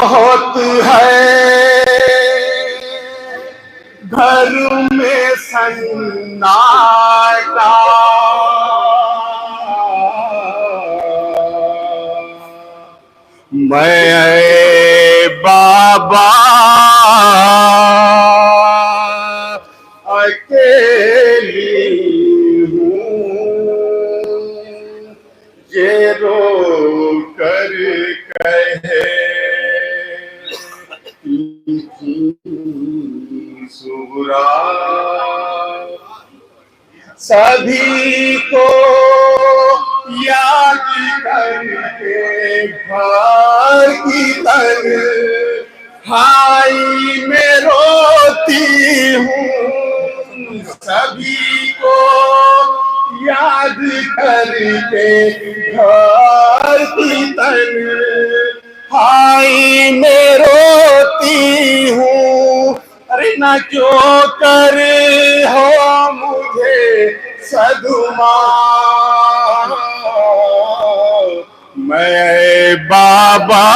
बहुत है घर में सन्नाटा, मैं बाबा अकेली हूँ, ये रो कर कहे सुरा, सभी को याद करके भर की तन्हाई में रोती हूँ, सभी को याद करके घर की तन्हाई में रोती हूँ। अरे ना जो कर हो मुझे सदमा, मैं बाबा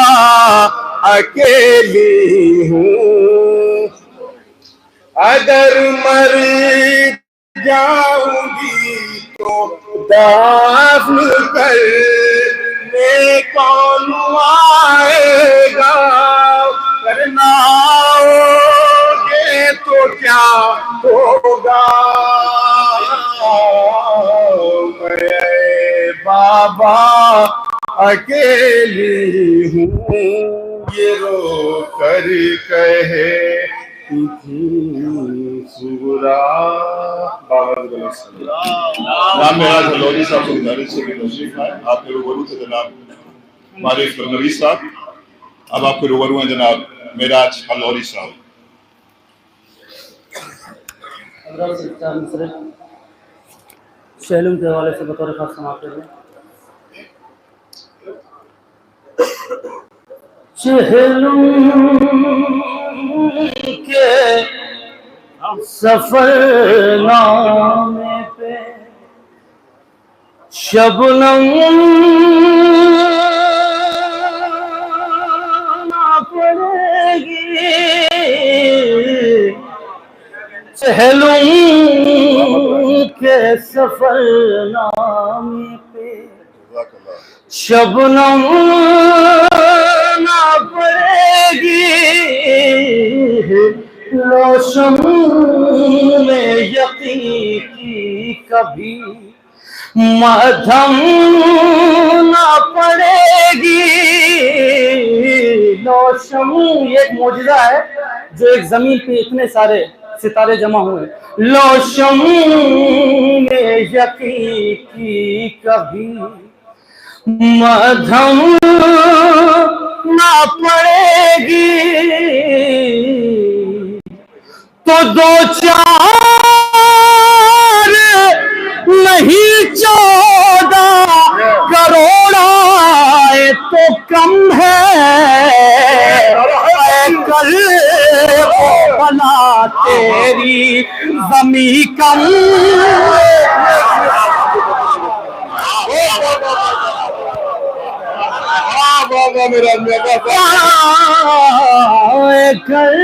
अकेली हूँ, अगर मर जाऊंगी तो दफन करने कौन आएगा, करना तो क्या होगा, मैं बाबा अकेली हूँ, ये रो कर कहे सुरा। नाम मेरा जलौरी साहब सुल्तानी से तशरीफ है, आपके रूबरू थे जनाब मारिफ नबी साहब, अब आपके रूबरू हैं जनाब मेराज हलौरी साहब। शैलूम के हवाले से बतौर खास समाप्त करें। चहलूम के सफरनामे पे शबनम ना पड़ेगी, चहलूम के सफरनामे पे शबनम ना पड़ेगी, रोशन में यकीन की कभी मध्यम ना पड़ेगी। रोशन ये एक मौजज़ा है जो एक जमीन पे इतने सारे सितारे जमा हुए, रोशन में यकीन की कभी मध्यम ना पड़ेगी, तो दो चार नहीं 14 करोड़ आए तो कम है, कल बना तेरी जमी कम, कर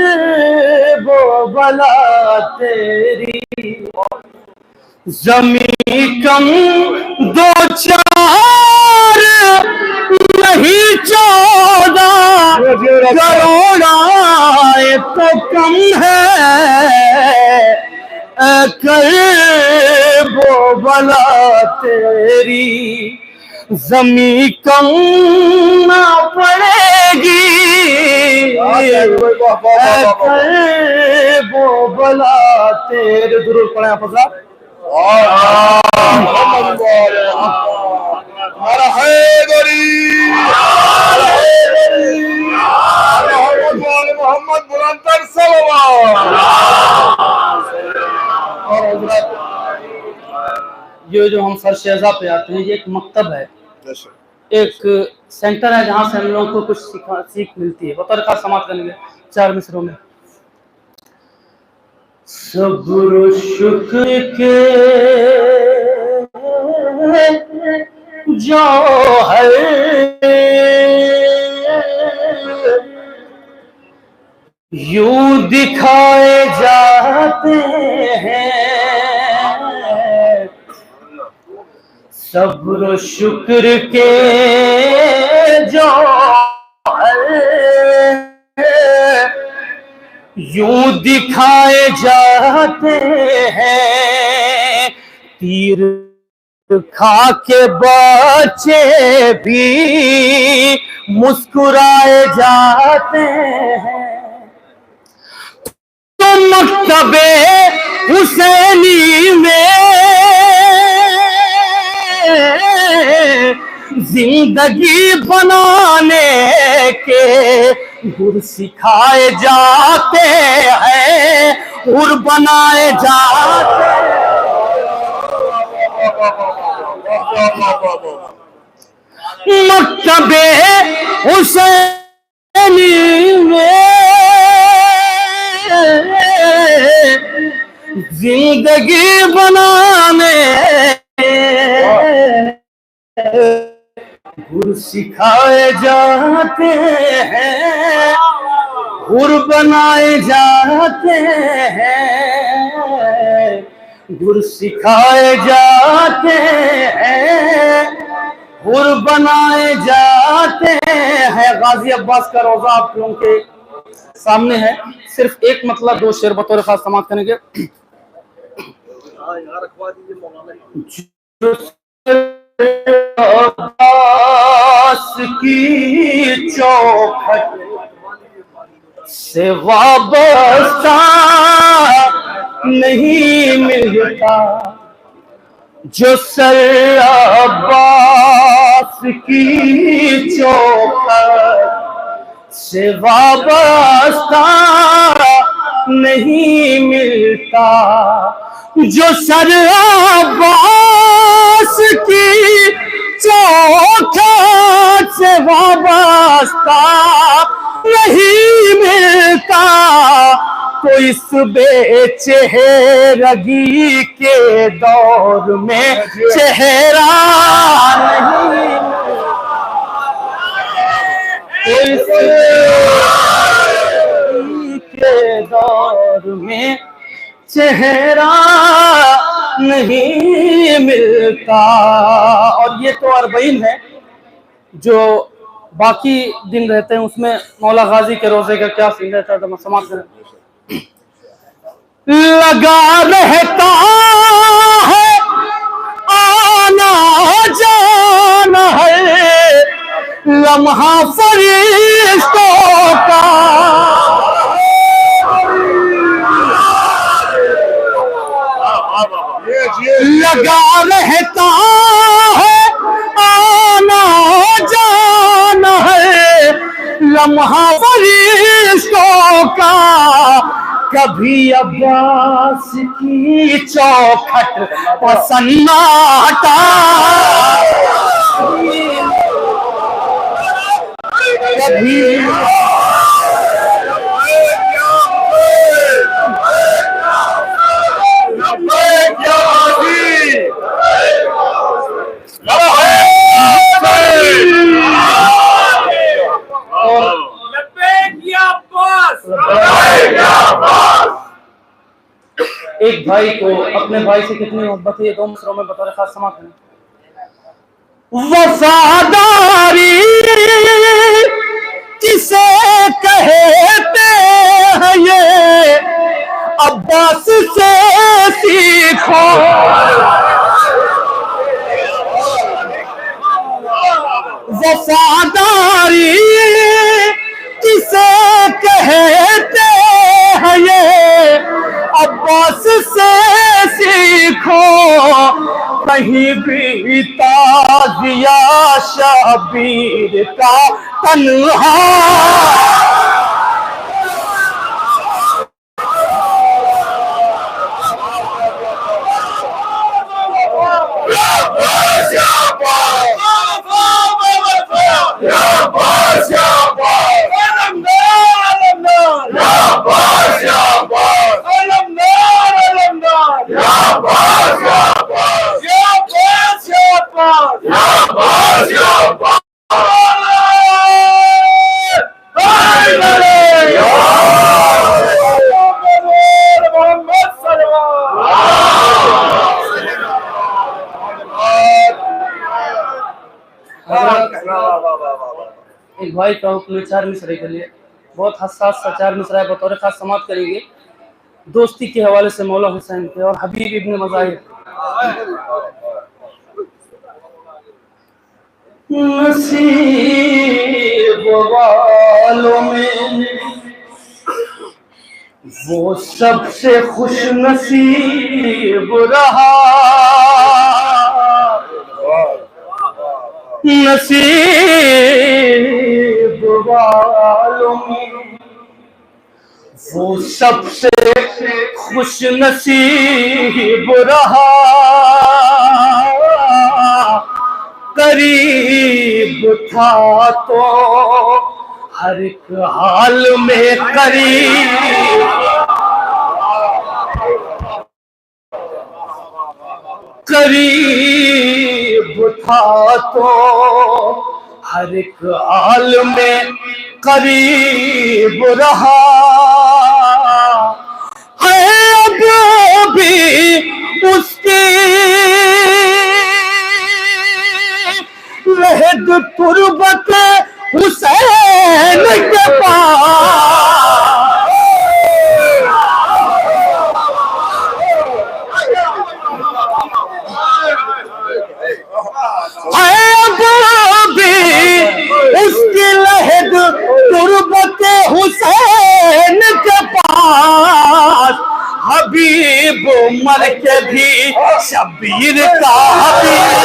वो भला तेरी जमी कम, दो चार नहीं 14 करोड़ आए तो कम है, कर वो भला तेरी जमी कम ना पड़ेगी, वो भला तेरे जरूर पड़े आप मोहम्मद बुलंदर ये जो हम सर शेजा पे आते हैं, ये एक मकतब है, एक सेंटर है जहाँ से हम लोगों को कुछ सीख मिलती है। बतौर का समाप्त करेंगे 4 मिसरों में। सब्र शुक्र के जो है यूं दिखाए जाते हैं सब्र शुक्र के जो यूं दिखाए जाते हैं तीर खा के बच्चे भी मुस्कुराए जाते हैं। तो मकतबे हुसैनी में जिंदगी बनाने के गुर सिखाए जाते हैं गुर बनाए जाते हैं। मकतबे हुसैनी में जिंदगी बनाने गुर सिखाए जाते हैं गुर बनाए जाते हैं गुर सिखाए जाते हैं गुर बनाए जाते हैं। गाजी अब्बास का रोजा आप लोगों के सामने है। सिर्फ एक मतलब दो शेर बतौर खास समाप्त करेंगे। अब्बास की चौखट से वाबस्ता नहीं मिलता जो सर अब्बास की चौखट से वाबस्ता नहीं मिलता जो सर अब्बास की चौखट से वाबस्ता नहीं मिलता तो इस बेचेहरगी के दौर में चेहरा नहीं तो इस के दौर में चेहरा नहीं मिलता। और ये तो अरबईन है जो बाकी दिन रहते हैं उसमें मौला गाजी के रोजे का क्या सीन रहता है तो समाप्त करें। लगा रहता है आना जाना है लम्हा फरिश्तों का लगा रहता है आना जाना है लम्हा फरिश्तों का कभी अब्बास की चौखट पर सन्नाटा कभी एक भाई को अपने भाई से कितनी मोहब्बत है ये दो मिसरों में बतौर खास समाप्त करें। वफादारी किसे कहते हैं ये अब्बास से सीखो वफादारी किसे कहते हैं ये अब्बास से सीखो कहीं भी ताजिया शबीर का तन्हा भाई का हुक्म 4 मिसरे के लिए बहुत हसास सा 4 मिसरा बतौर खास समाप्त करेंगे दोस्ती के हवाले से मौला हुसैन के और हबीब इब्न मज़ाहिर। नसीब वालों में वो सबसे खुश नसीब रहा, नसीब वालों में वो सबसे खुश नसीब रहा, करीब था तो हर एक हाल में करीब था तो हर एक हाल में करीब रहा है, अब भी उसकी रहद तुरबत हुसैन के पास, अब भी उसकी लहद तुरबत हुसैन के पास, हबीब मर के भी शबीर का हबीब,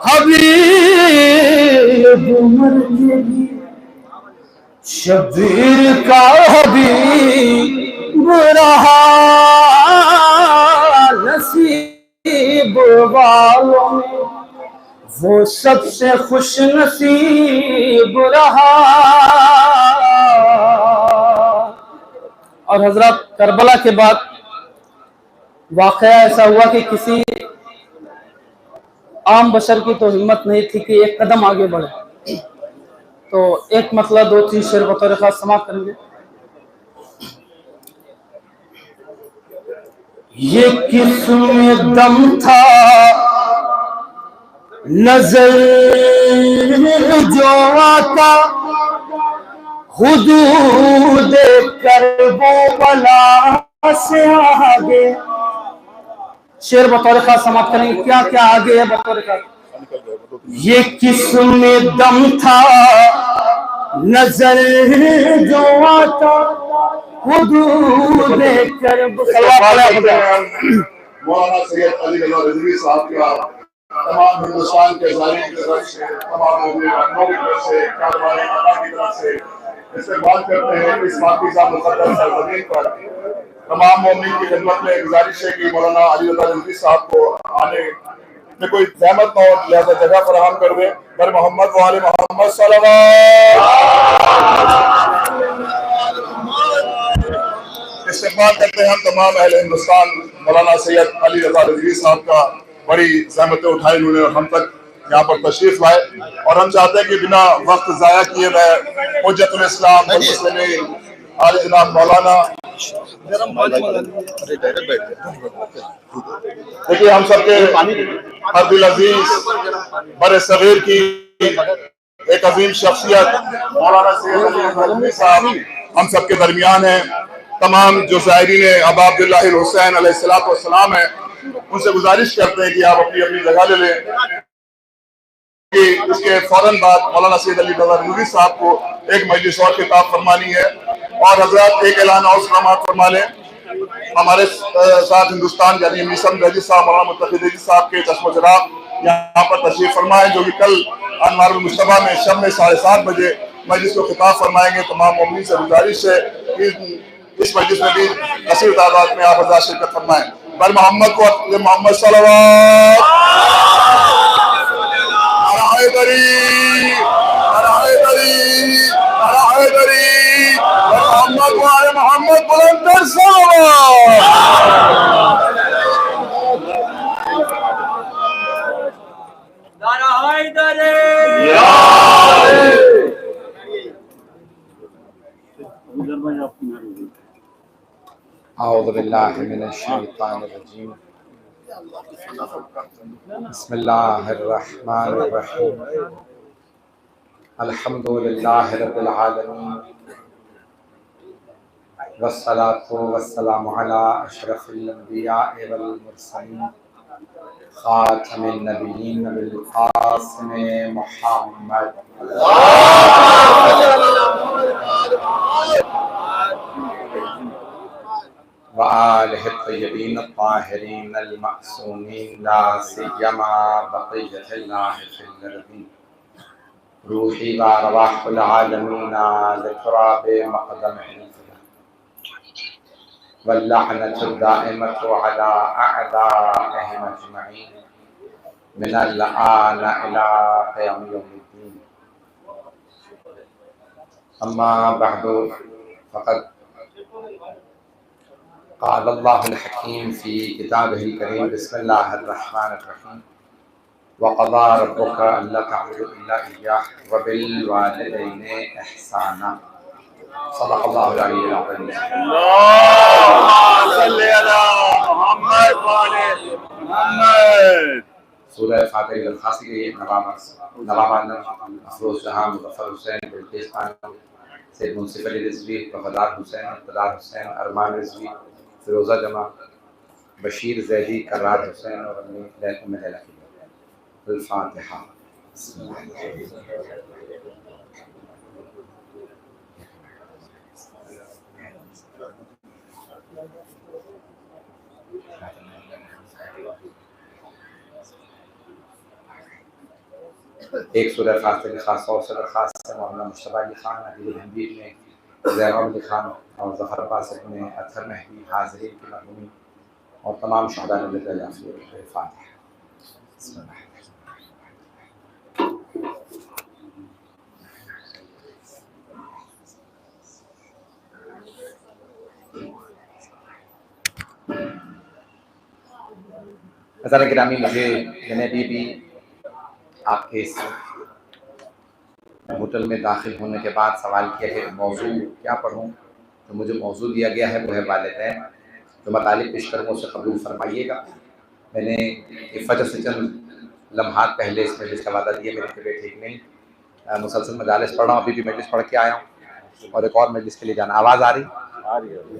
हबीब मर के भी शबीर का हबीब रहा, नसीब वालों में वो सबसे खुश नसीब रहा। और हजरत करबला के बाद वाकया ऐसा हुआ कि किसी आम बशर की तो हिम्मत नहीं थी कि एक कदम आगे बढ़े, तो एक मतलब 2-3 शेर बतौर खास समाप्त करेंगे। ये किस्म दम था नजर जो आता हुदूद करबो बला से आगे, शेर बतौर खास समाप्त करेंगे। क्या क्या आगे है बतौर खास? ये किस्म दम था नजर जो आता हुदूद करबो, मौलाना सैयद अली रिजवी साहब का तमाम हिंदुस्तान के जालिम की तरफ से, तमाम मुस्लिमों की तरफ से, कारवानी अल्लाह की तरफ से इस्तेमाल करते हैं इस पाकिज़ा मुक़द्दस सरज़मीन पर। तमाम मोमिन की खिदमत में गुजारिश है कि मौलाना अली रिजवी साहब को आने में कोई ज़हमत न हो, लिहाजा जगह फराहम कर दें। बर मोहम्मद वाले मोहम्मद सल्लल्लाहु इस्तेमाल करते हैं हम तमाम अहले हिंदुस्तान मौलाना सैयद अली रिजवी साहब का बड़ी ज़हमतें उठाई उन्होंने हम तक यहाँ पर तशरीफ लाए, और हम चाहते हैं कि बिना वक्त ज़ाया किए मैं हुज्जतुल इस्लाम मुस्लिमीन आले जनाब मौलाना, देखिए हम सबके हर दिल अजीज बड़े सगीर की एक अजीम शख्सियत मौलाना सैयद अली रिजवी साहब हम सबके दरमियान है। तमाम जो ज़ायरीन अब अब्दुल्लाह हुसैन अलैहिस्सलाम है उनसे गुजारिश करते हैं कि आप अपनी अपनी जगह ले लें, कि उसके फौरन बाद मौलाना सैयद अली रिजवी साहब को एक मजलिस और खिताब फरमानी है। और हजरत एक ऐलान और समाअत फरमा लें, हमारे साथ हिंदुस्तान यानी मिशन रजी साहब मौलाना मुत्तखिद साहब के चश्मो जराब यहाँ पर तशरीफ फरमाए, जो कि कल अनवारुल मुश्तबा में शब में 7:30 बजे मजलिस को खिताब फरमाएंगे। तमाम मोमिन से गुजारिश है कि इस मजलिस में भी कसीर तादाद में आप हज़रात शिरकत फरमाएं। बर मोहम्मद को मोहम्मद सल्लल्लाहु अलैहि वसल्लम मोहम्मद बुलंदर सलावत। औज़ु बिल्लाहि मिनश शैतानिर रजीम। बिस्मिल्लाहिर रहमानिर रहीम। अल्हम्दुलिल्लाहि रब्बिल आलमीन वस्सलातु वस्सलामु अला अशरफिल अंबिया वल मुरसलीन खातमिन नबिय्यीन बिल क़ासिम मुहम्मद व आलिहि तय्यबीन ताहिरीन अल मअसूमीन ला सियमा बक़ियतुल्लाहि फिल अर्ज़ रूही व अरवाहुल आलमीन ज़िक्रा बिमक़दमिही वल्लअनतु दाइमतु अला अअदाइहिम अजमईन मिनल आन इला क़ियाम यौमिद्दीन। अम्मा बअदु फ़क़द क़ाल अल्लाहुल हकीम फ़ी किताबिहिल करीम बिस्मिल्लाहिर रहमानिर रहीम व क़ज़ा रब्बुका अल्ला तअबुदू इल्ला इय्याहु व बिल वालिदैनि इहसाना। सदक़ल्लाहुल अलीयुल अज़ीम। सूरह फातिहा की खासी के नवाब अफरोज जहां मुज़फ़्फ़र हुसैन बिल्किस खानम सैयद मुंसिफ अली रिज़वी वफ़ादार हुसैन इक़्तिदार हुसैन अरमान रिज़वी फिरोज़ा जमा बशीर ज़ैदी कर्रार हुसैन और अम्मी लैला की अल-फ़ातिहा। एक सूरह फातिहा की खास और सदर खास से मौलाना मुश्तबा अली खान अदीब हिंदी में ज़ैनब अली खान और ज़फ़र अब्बास में अतहर महदी हाज़रीन की मरहूमी और तमाम शहदा ने फातिहा। हज़रात गिरामी, मुझे मैंने भी आपके इस होटल में दाखिल होने के बाद सवाल किया कि मौजू क्या पढ़ूं, तो मुझे मौजू दिया गया है वो है वालिदैन। जो मतालिब पेश करूँ उसे कबूल फरमाइएगा। मैंने एक वजह से चंद लम्हात पहले इस मजलिस का वादा दिया, मेरी तबीयत ठीक नहीं, मुसलसल मजालिस पढ़ रहा हूँ, अभी भी मजलिस पढ़ के आया हूँ और एक और मजलिस के लिए जाना। आवाज़ आ रही?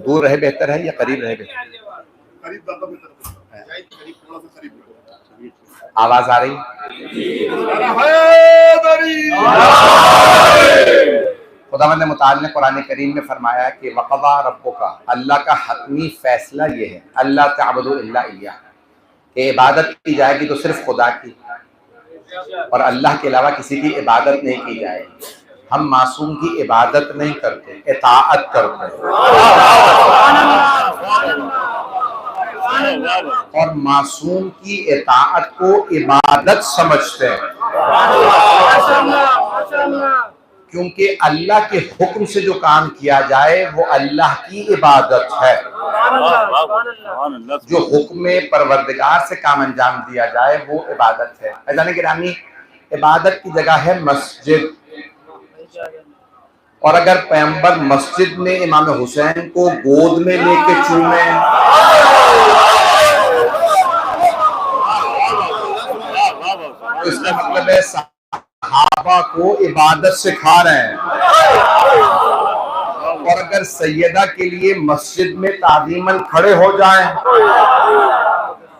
दूर रहे बेहतर है या करीब रहे बेहतर? आवाज आ रही? खुदावंद मुताल ने कुरान करीम में फरमाया है कि वक़ज़ा रब्बुका, अल्लाह का हतमी फैसला ये है, अल्ला तअबुदू इल्ला इय्याह, कि इबादत की जाएगी तो सिर्फ खुदा की और अल्लाह के अलावा किसी की इबादत नहीं की जाएगी। हम मासूम की इबादत नहीं करते, इताअत करते हैं और मासूम की इताअत को इबादत समझते हैं, क्योंकि अल्लाह के हुक्म से जो काम किया जाए वो अल्लाह की इबादत है। जो हुक्म परवरदिगार से काम अंजाम दिया जाए वो इबादत है। अज़ान गिरामी, इबादत की जगह है मस्जिद, और अगर पैगंबर मस्जिद में इमाम हुसैन को गोद में लेके चूमे तो इसका मतलब है सहाबा को इबादत सिखा रहे हैं। और अगर सैयदा के लिए मस्जिद में ताज़ीमन खड़े हो जाएं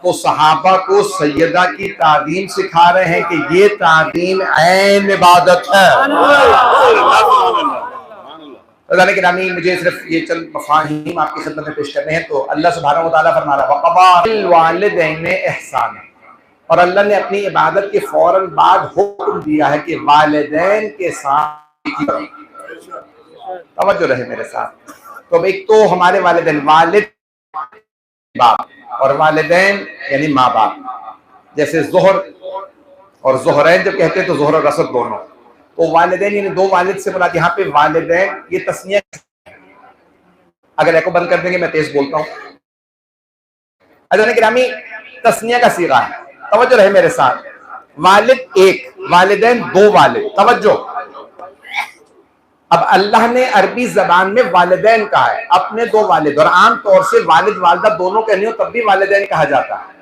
तो सहाबा को सैयदा की ताज़ीम सिखा रहे हैं कि ये ताज़ीम ऐन इबादत है। मुझे सिर्फ ये चंद मफाहीम आपकी खिदमत में पेश करने हैं। तो अल्लाह सुब्हानहू व तआला फरमा रहा है वक़ज़ा बिल वालिदैनि इहसाना, और अल्लाह ने अपनी इबादत के फौरन बाद हुक्म दिया है कि वालिदैन के साथ तवज्जो रहे मेरे साथ। तो एक तो हमारे वालिदैन, वालिद बाप और वालिदैन यानी माँ बाप, जैसे जोहर और जोहरैन जब कहते हैं तो जोहर और रसद दोनों, तो वालिदैन यानी दो वालिद से मुराद यहाँ पे वालिदैन ये तस्निया। अगर एको बंद कर देंगे मैं तेज बोलता हूं। अज़ान गिरामी तस्निया का सीगा है, तवज्जो रहे मेरे साथ। वालिद एक, वालिदैन दो वालिद, तवज्जो। अब अल्लाह ने अरबी जबान में वालिदैन कहा है, अपने दो वालिद, और आम तौर से वालिद वालिदा दोनों कहने हो तब भी वालिदैन कहा जाता है।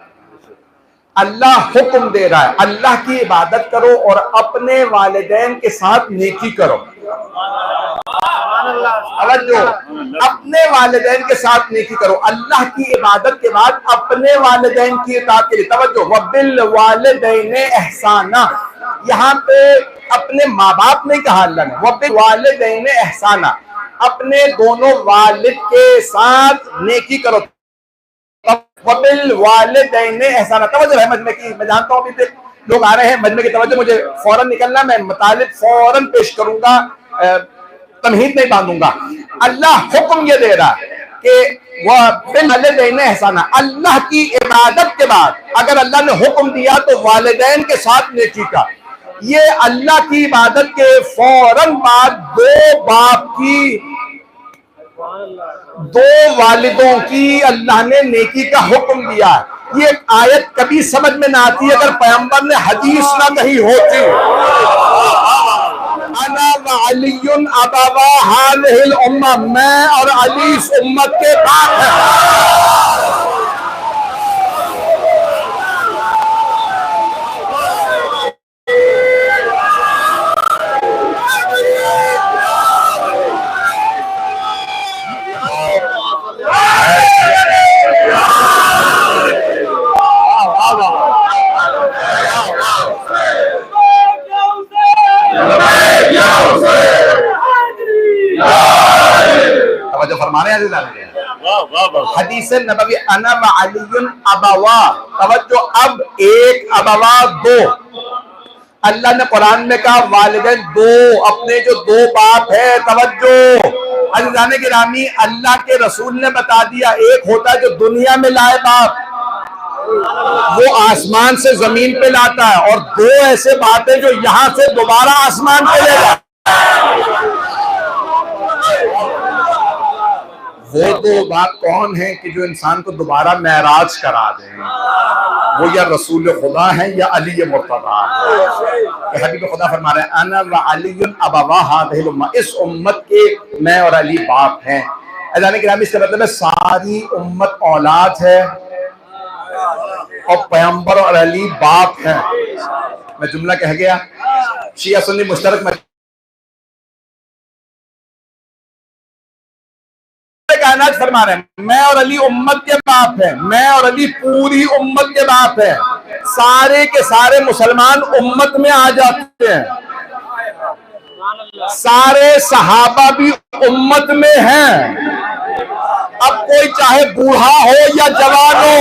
अल्लाह हुक्म दे रहा है अल्लाह की इबादत करो और अपने वालिदैन के साथ नेकी करो। जो अपने वालिदैन के साथ नेकी करो, अल्लाह की इबादत के बाद अपने वालिदैन की इताअत के लिए। तवज्जो, वबिल वालिदैन एहसाना, यहाँ पे अपने माँ बाप नहीं कहा अल्लाह ने, वबिल वालिदैन एहसाना, अपने दोनों वालिद के साथ नेकी करो। वबिल वालिदैन एहसाना, तवज्जो है मजमे की। मैं जानता हूँ अभी तक लोग आ रहे हैं मजमे की, तवज्जो, मुझे फौरन निकलना, मैं मतलब फौरन पेश करूंगा, तमहीद नहीं बांधूंगा। अल्लाह हुक्म ये दे रहा है कि वबिल वालिदैन एहसाना, अल्लाह की इबादत के बाद अगर अल्लाह ने हुक्म दिया तो वालिदैन के साथ नेकी का। ये अल्लाह की इबादत के फौरन बाद दो बाप की, दो वालिदों की अल्लाह ने नेकी का हुक्म दिया। ये आयत कभी समझ में ना आती अगर पैगंबर ने हदीस ना कही होती। अना व अलीयुन अबवा हाज़िहिल उम्मा, मैं और अली इस उम्मत के बाप हैं। हदीस नबवी अना व अलीयुन अबवा, तवज्जो, अब एक अबवा दो। अल्लाह ने कुरान में कहा वालिदैन दो, अपने जो दो बाप है। तवज्जो अज़ीज़ान गिरामी, अल्लाह के रसूल ने बता दिया एक होता है जो दुनिया में लाए बाप, वो आसमान से जमीन पे लाता है, और दो ऐसे बाप है जो यहां से दोबारा आसमान पे ले जाता है। वो दो बाप कौन है कि जो इंसान को दोबारा महराज करा दें? वो या रसूल खुदा है या अली मुर्तदा है। हबीब खुदा फरमा रहे हैं अना व अलीयुन अबवा हाज़िहिल उम्मा, इस उम्मत के मैं और अली बाप हैं। अज़ान गिरामी, इसका मतलब है सारी उम्मत औलाद है और पैगंबर और अली बाप हैं। मैं जुमला कह गया, शिया सुन्नी मुश्तरक कायनात फरमा रहे हैं मैं और अली उम्मत के बाप हैं, मैं और अली पूरी उम्मत के बाप हैं। सारे के सारे मुसलमान उम्मत में आ जाते हैं, सारे सहाबा भी उम्मत में हैं। अब कोई चाहे बूढ़ा हो या जवान हो,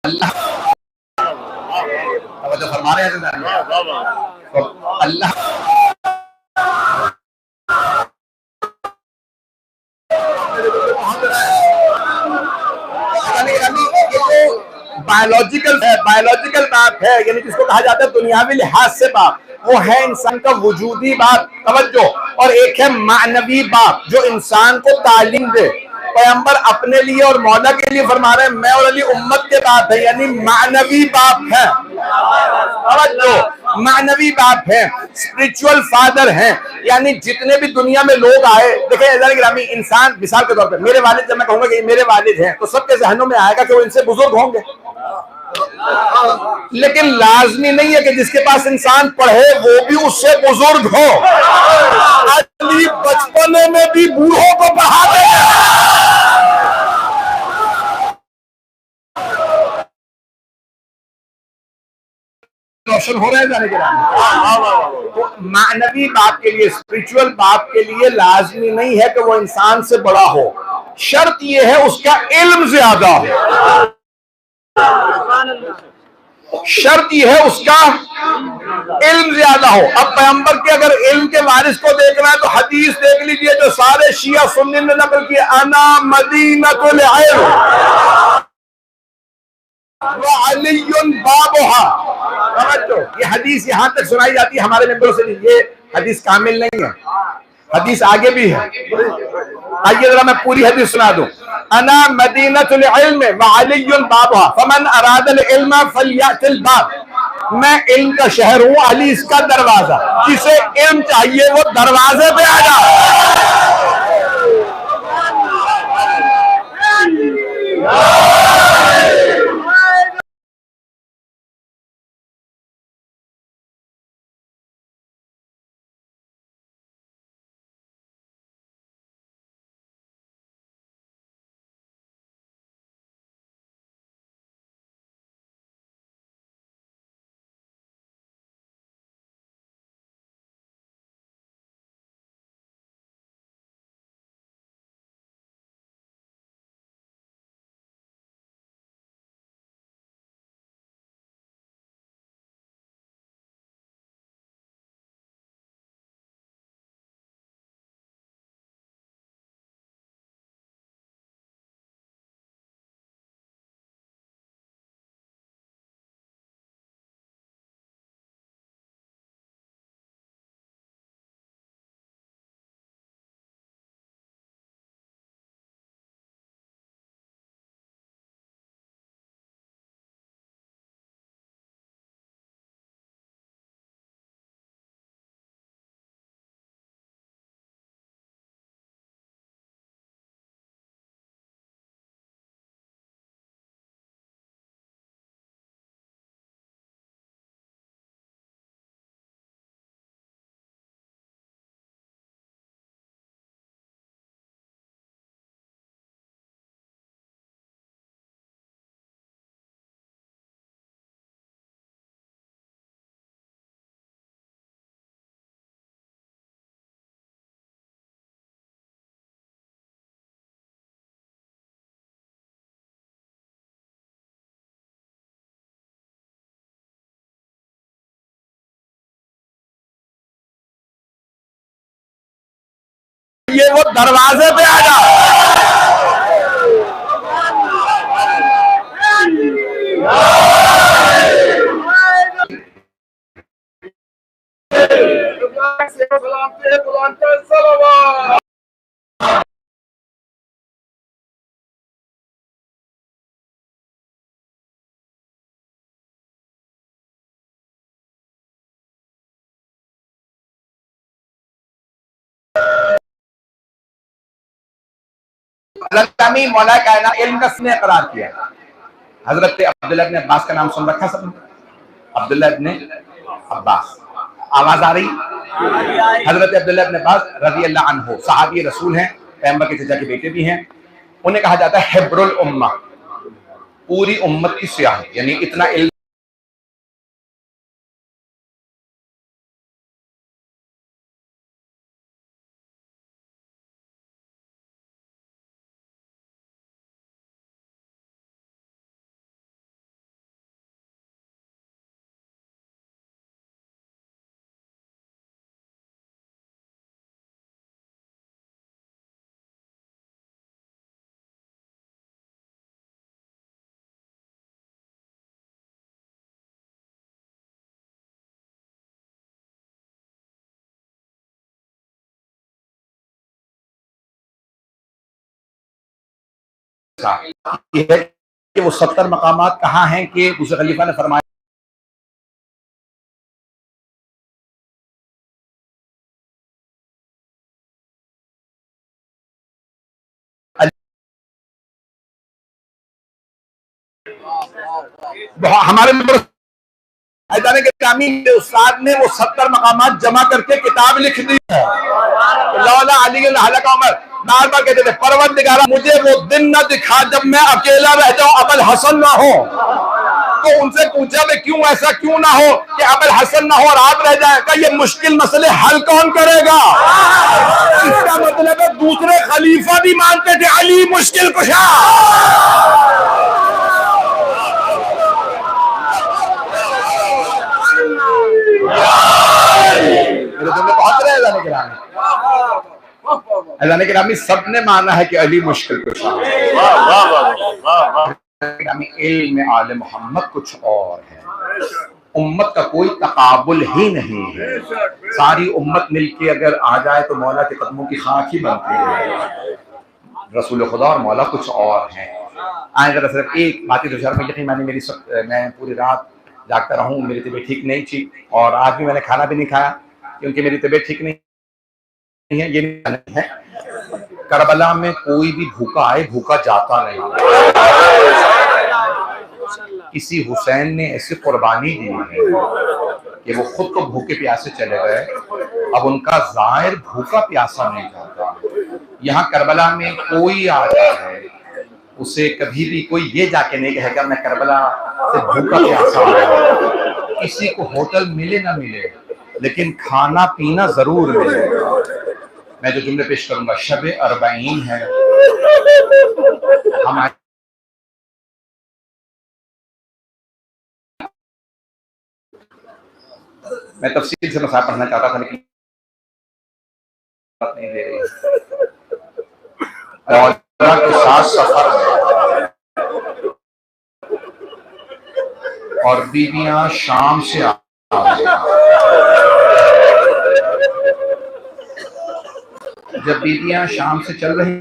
अल्लाह फरमा रहे हैं अल्लाह बायोलॉजिकल है, बायोलॉजिकल बाप है, यानी जिसको कहा जाता है दुनियावी लिहाज से बाप, वो है इंसान का वजूदी बाप। तवज्जो, और एक है मानवी बाप जो इंसान को तालीम दे। पैगंबर अपने लिए और मौला के लिए फरमा रहे हैं मैं और अली उम्मत के बाप है, यानी मानवी बाप है। तवज्जो, मानवी बाप है, स्पिरिचुअल फादर हैं, यानी जितने भी दुनिया में लोग आए। देखिए अज़ान गिरामी, इंसान मिसाल के तौर पे मेरे वालिद, जब मैं कहूंगा कि मेरे वालिद हैं तो सबके जहनों में आएगा कि वो इनसे बुजुर्ग होंगे। लेकिन लाजमी नहीं है कि जिसके पास इंसान पढ़े वो भी उससे बुजुर्ग हो। अली बचपने में भी बूढ़ों को पढ़ाते हैं। रोशन हो रहे हैं जाने के बाद। तो मानवी बाप के लिए, स्पिरिचुअल बाप के लिए लाजमी नहीं है कि वो इंसान से बड़ा हो, शर्त ये है उसका इल्म ज्यादा हो। शर्त यह है उसका इल्म ज्यादा हो। अब पैगंबर के अगर इल्म के वारिस को देखना है तो हदीस देख लीजिए जो सारे शिया सुन्नी ने नकल किया, अना मदीनतुल इल्म व अलीयुन बाबुहा। समझो, ये हदीस यहां तक सुनाई जाती है हमारे मेंबरों से नहीं, ये हदीस कामिल नहीं है, हदीस आगे भी है। आइए जरा मैं पूरी हदीस सुना दूं। अना मदीनतुल इल्म व अलीयुन बाबुहा फमन अरादल इल्म फलयातिल बाब। मैं इल्म का शहर हूं, अली इसका दरवाजा। जिसे इल्म चाहिए वो दरवाजे पे आ जाए। ये वो दरवाजे पे आ जाओ। मौला कायनात इल्म का सिने करार किया। हजरत अब्दुल्लाह इब्न अब्बास का नाम सुन रखा सब? अब्दुल्लाह इब्न अब्बास, आवाज आ रही? हजरत अब्दुल्लाह इब्न अब्बास रज़ी अल्लाह अन्हु सहाबी रसूल हैं, पैगंबर के चचा के बेटे भी हैं। उन्हें कहा जाता है हिब्रुल उम्मा, पूरी उम्मत की सियाही, यानी इतना इल्म है कि वो 70 मकामात कहाँ हैं कि दूसरे खलीफा ने फरमाया हमारे जाने के ग्रामी उस्ताद ने वो 70 मकामात जमा करके किताब लिख दी है। लौला अली का उमर बार बार कहते थे, परवरदिगारा मुझे वो दिन न दिखा जब मैं अकेला रह जाऊं, अबुल हसन ना हो। तो उनसे पूछा वे क्यों, ऐसा क्यों ना हो कि अबुल हसन ना हो और आप रह जाए? का ये मुश्किल मसले हल कौन करेगा? इसका मतलब है दूसरे खलीफा भी मानते थे अली मुश्किल कुशा। बहुत रहे अल्लाह के नामी सबने माना है कि अली मुश्किल कुशा। इल्म आले मोहम्मद कुछ और है, उम्मत का कोई तकाबुल ही नहीं है। सारी उम्मत मिलके अगर आ जाए तो मौला के कदमों की खाक ही बनती है। रसूल खुदा और मौला कुछ और है। आए जरा सिर्फ एक बात ही में यकीन मानी, मैं पूरी रात जागता रहा हूँ, मेरी तबीयत ठीक नहीं थी और आज भी मैंने खाना भी नहीं खाया क्योंकि मेरी तबीयत ठीक नहीं है। ये नहीं है, करबला में कोई भी भूखा आए भूखा जाता नहीं। किसी हुसैन ने ऐसी कुर्बानी दी है कि वो खुद तो भूखे प्यासे चले गए, अब उनका जाहिर भूखा प्यासा नहीं जाता। यहाँ करबला में कोई आ जाए उसे कभी भी कोई ये जाके नहीं कहेगा मैं करबला से भूखा प्यासा हूं। किसी को होटल मिले ना मिले लेकिन खाना पीना जरूर मिलेगा। मैं जो जुमले पेश करूंगा शब अरबाइन है, हम मैं तफसील से मसाला पढ़ना चाहता था लेकिन नहीं दे रही। और के साथ सफर में और बीवियां शाम से आ जब बीवियां शाम से चल रही